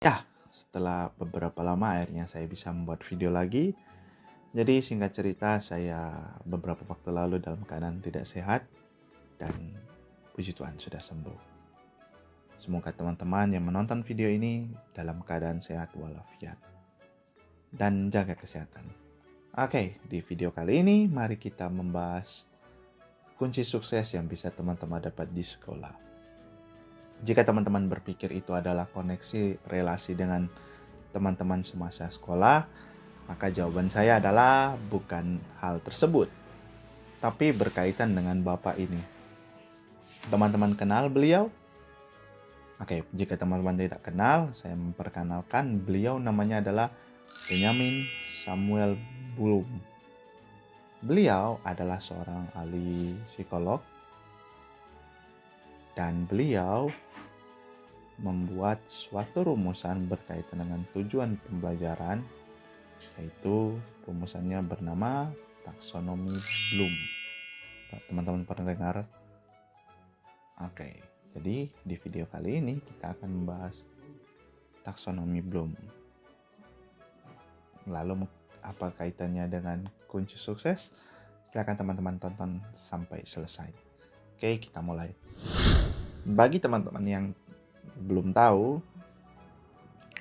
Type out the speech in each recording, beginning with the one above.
Ya, setelah beberapa lama akhirnya saya bisa membuat video lagi. Jadi singkat cerita, saya beberapa waktu lalu dalam keadaan tidak sehat dan puji Tuhan sudah sembuh. Semoga teman-teman yang menonton video ini dalam keadaan sehat walafiat dan jaga kesehatan. Oke, di video kali ini mari kita membahas kunci sukses yang bisa teman-teman dapat di sekolah. Jika teman-teman berpikir itu adalah koneksi relasi dengan teman-teman semasa sekolah, maka jawaban saya adalah bukan hal tersebut, tapi berkaitan dengan Bapak ini. Teman-teman kenal beliau? Oke, jika teman-teman tidak kenal, saya memperkenalkan beliau, namanya adalah Benyamin Samuel Bloom. Beliau adalah seorang ahli psikolog dan beliau membuat suatu rumusan berkaitan dengan tujuan pembelajaran, yaitu rumusannya bernama taksonomi Bloom. Teman-teman pernah dengar? Oke, jadi di video kali ini kita akan membahas taksonomi Bloom. Lalu apa kaitannya dengan kunci sukses? Silakan teman-teman tonton sampai selesai. Oke, kita mulai. Bagi teman-teman yang belum tahu,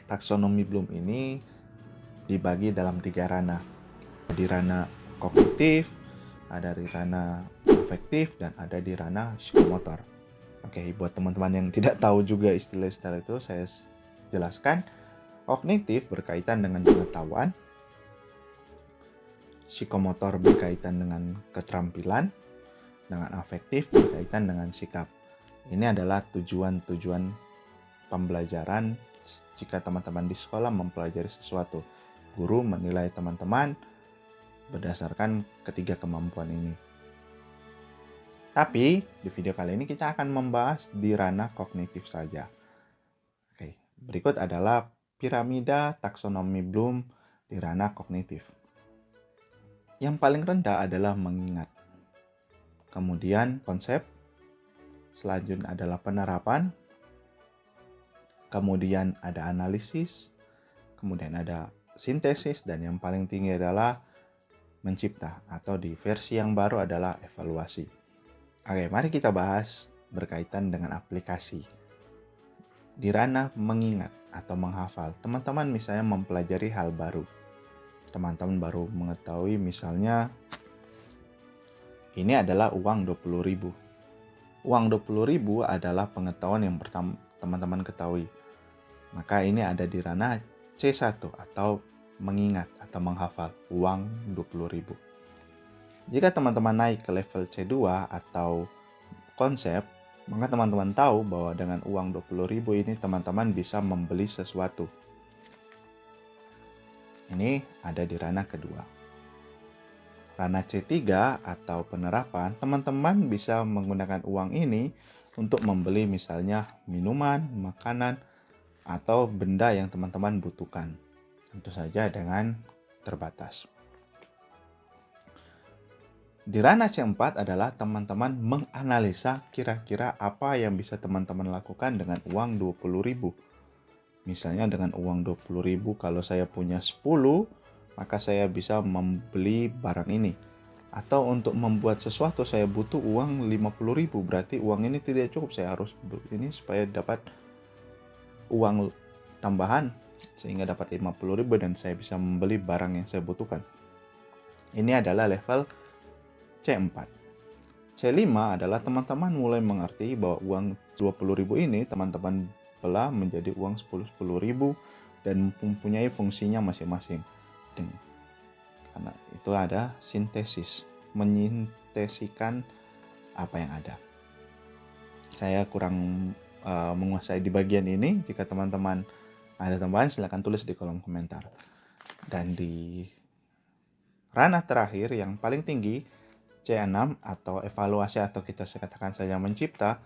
taksonomi Bloom ini dibagi dalam 3 ranah. Di ranah kognitif, ada di ranah afektif, dan ada di ranah psikomotor. Oke, buat teman-teman yang tidak tahu juga istilah-istilah itu, saya jelaskan. Kognitif berkaitan dengan pengetahuan, psikomotor berkaitan dengan keterampilan, dengan afektif berkaitan dengan sikap. Ini adalah tujuan-tujuan pembelajaran jika teman-teman di sekolah mempelajari sesuatu. Guru menilai teman-teman berdasarkan ketiga kemampuan ini. Tapi di video kali ini kita akan membahas di ranah kognitif saja. Oke, berikut adalah piramida taksonomi Bloom di ranah kognitif. Yang paling rendah adalah mengingat. Kemudian konsep, selanjutnya adalah penerapan, kemudian ada analisis, kemudian ada sintesis, dan yang paling tinggi adalah mencipta, atau di versi yang baru adalah evaluasi. Oke, mari kita bahas berkaitan dengan aplikasi. Di ranah mengingat atau menghafal, teman-teman misalnya mempelajari hal baru. Teman-teman baru mengetahui misalnya ini adalah uang 20.000. Uang 20.000 adalah pengetahuan yang pertama teman-teman ketahui. Maka ini ada di ranah C1 atau mengingat atau menghafal uang 20.000. Jika teman-teman naik ke level C2 atau konsep, maka teman-teman tahu bahwa dengan uang 20.000 ini teman-teman bisa membeli sesuatu. Ini ada di ranah kedua. Ranah C3 atau penerapan, teman-teman bisa menggunakan uang ini untuk membeli misalnya minuman, makanan, atau benda yang teman-teman butuhkan. Tentu saja dengan terbatas. Di ranah C4 adalah teman-teman menganalisa kira-kira apa yang bisa teman-teman lakukan dengan uang 20.000. Misalnya dengan uang 20.000, kalau saya punya 10, maka saya bisa membeli barang ini. Atau untuk membuat sesuatu saya butuh uang 50.000, berarti uang ini tidak cukup, saya harus ini supaya dapat uang tambahan sehingga dapat 50.000 dan saya bisa membeli barang yang saya butuhkan. Ini adalah level C4. C5 adalah teman-teman mulai mengerti bahwa uang 20.000 ini teman-teman belah menjadi uang 10.000 dan mempunyai fungsinya masing-masing. Karena itu ada sintesis, menyintesikan apa yang ada. Saya kurang menguasai di bagian ini. Jika teman-teman ada tambahan, silakan tulis di kolom komentar. Dan di ranah terakhir yang paling tinggi, C6 atau evaluasi atau kita katakan saja mencipta,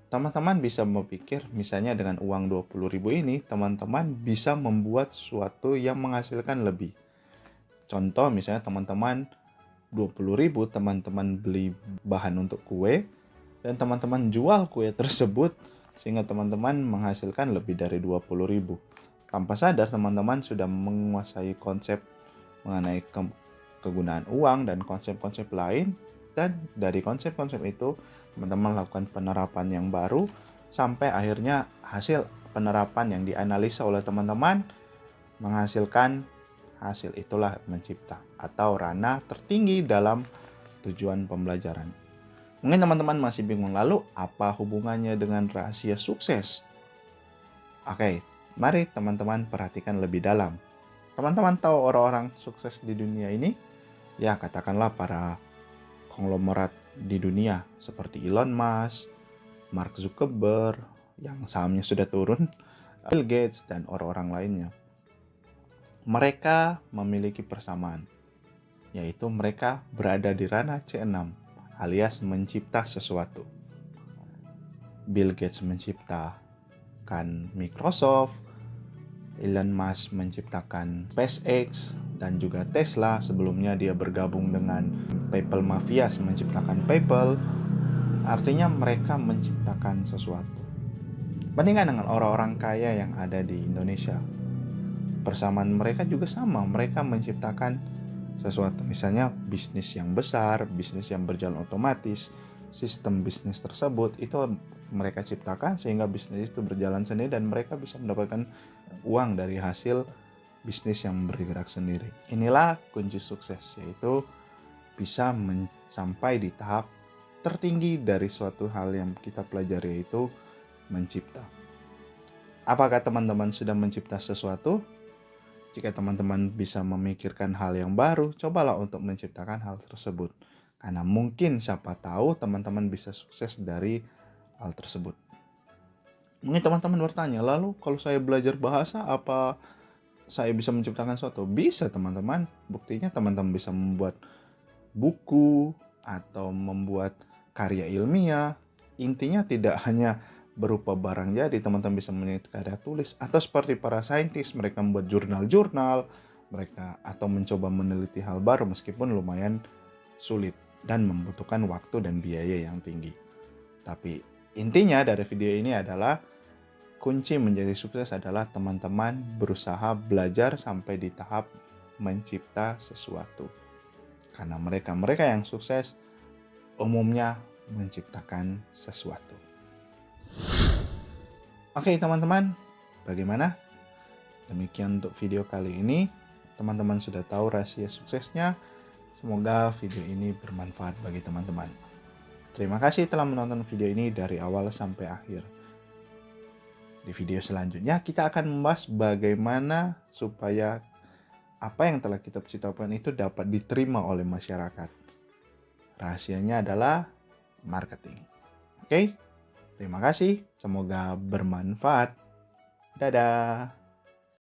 teman-teman bisa berpikir misalnya dengan uang 20.000 ini teman-teman bisa membuat sesuatu yang menghasilkan lebih. Contoh misalnya teman-teman 20.000 teman-teman beli bahan untuk kue dan teman-teman jual kue tersebut sehingga teman-teman menghasilkan lebih dari 20.000. Tanpa sadar teman-teman sudah menguasai konsep mengenai kegunaan uang dan konsep-konsep lain, dan dari konsep-konsep itu teman-teman lakukan penerapan yang baru sampai akhirnya hasil penerapan yang dianalisa oleh teman-teman menghasilkan hasil. Itulah mencipta atau ranah tertinggi dalam tujuan pembelajaran. Mungkin teman-teman masih bingung, lalu apa hubungannya dengan rahasia sukses? Oke, mari teman-teman perhatikan lebih dalam. Teman-teman tahu orang-orang sukses di dunia ini? Ya, katakanlah para konglomerat di dunia seperti Elon Musk, Mark Zuckerberg yang sahamnya sudah turun, Bill Gates, dan orang-orang lainnya. Mereka memiliki persamaan, yaitu mereka berada di ranah C6 alias mencipta sesuatu. Bill Gates menciptakan Microsoft, Elon Musk menciptakan SpaceX, dan juga Tesla. Sebelumnya dia bergabung dengan PayPal Mafia menciptakan PayPal. Artinya mereka menciptakan sesuatu. Bandingkan dengan orang-orang kaya yang ada di Indonesia. Persamaan mereka juga sama, mereka menciptakan sesuatu. Misalnya bisnis yang besar, bisnis yang berjalan otomatis, sistem bisnis tersebut itu mereka ciptakan sehingga bisnis itu berjalan sendiri dan mereka bisa mendapatkan uang dari hasil bisnis yang bergerak sendiri. Inilah kunci sukses, yaitu bisa sampai di tahap tertinggi dari suatu hal yang kita pelajari, yaitu mencipta. Apakah teman-teman sudah mencipta sesuatu? Jika teman-teman bisa memikirkan hal yang baru, cobalah untuk menciptakan hal tersebut. Karena mungkin siapa tahu teman-teman bisa sukses dari hal tersebut. Mungkin teman-teman bertanya, lalu kalau saya belajar bahasa, apa saya bisa menciptakan sesuatu? Bisa teman-teman. Buktinya teman-teman bisa membuat buku atau membuat karya ilmiah. Intinya tidak hanya berupa barang jadi, teman-teman bisa membuat karya tulis, atau seperti para saintis, mereka membuat jurnal-jurnal mereka, atau mencoba meneliti hal baru meskipun lumayan sulit dan membutuhkan waktu dan biaya yang tinggi. Tapi intinya dari video ini adalah kunci menjadi sukses adalah teman-teman berusaha belajar sampai di tahap mencipta sesuatu. Karena mereka yang sukses umumnya menciptakan sesuatu. Oke teman-teman, bagaimana? Demikian untuk video kali ini. Teman-teman sudah tahu rahasia suksesnya. Semoga video ini bermanfaat bagi teman-teman. Terima kasih telah menonton video ini dari awal sampai akhir. Di video selanjutnya kita akan membahas bagaimana supaya apa yang telah kita ciptakan itu dapat diterima oleh masyarakat. Rahasianya adalah marketing. Oke? Terima kasih, semoga bermanfaat. Dadah.